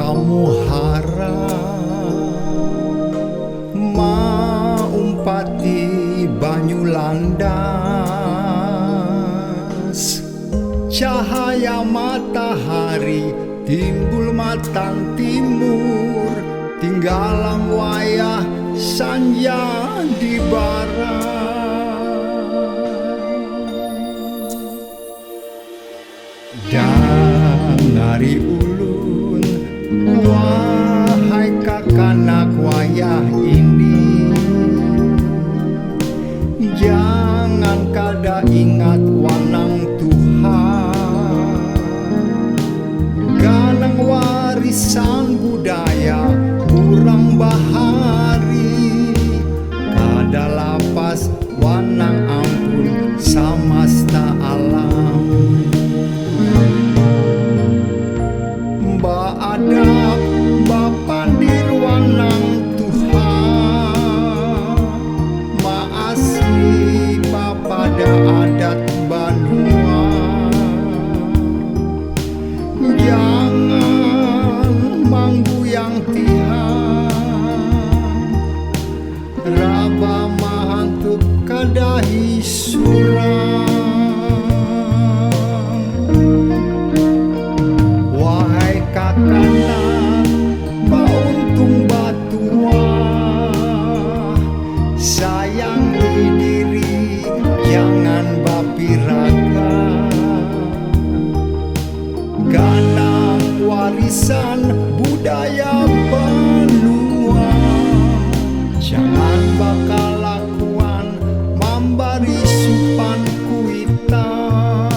pamuhara maumpati banyu landas, cahaya matahari timbul matang timur, tinggalang wayah sanja di barat. Dangari ulun, wahai kakanak wayah ini, jangan kada ingat wanang Tuhan, ganang warisan budaya urang bahari, kada lapas wanang ampun samasta alam. Baadab bapandir wanang Tuhan, maasih bapada adat Banua, jangan mangguyang Tihan, raba mahantuk kadahi surang. Wahai kakanak bauntung batua, sayangi diri jangan bapiraga, ganang warisan budaya Banua, jangan bakal lakuan memberi supan kuitan.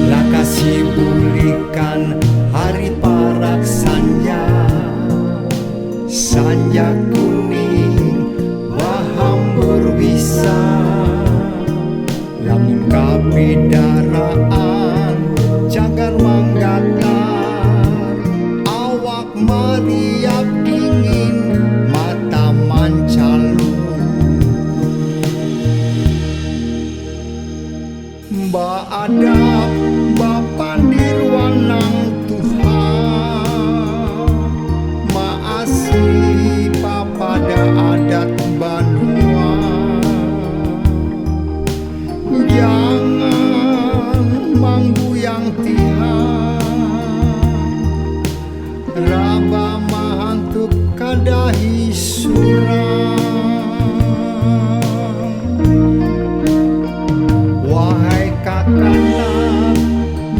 Lakasi bulikan hari parak sanja, sanja kuning bahambur bisa, lamun kapidaraan cagar manggatar, awak mariap dingin mata mancalung. Baadab bapandir wanang Tuhan, maasih papada adat Banua, jangan mangguyang Tihan, raba mahantuk kadahi surang. Wahai kakanak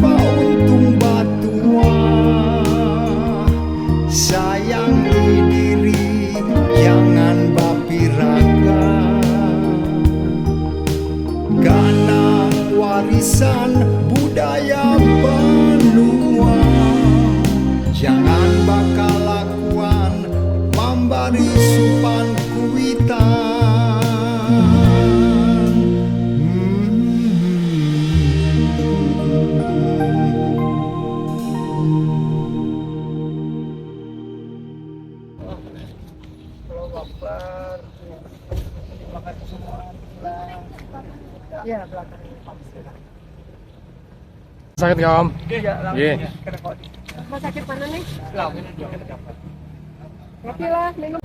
bauntung batua, sayangi diri jangan bapiraga, ganang warisan budaya Banua, jangan bakal lakuan memberi supan kuitan. Iya, belakang. Sakit nggak Om? Iya, Iya. Rumah sakit mana nih? Kopi lah, minum.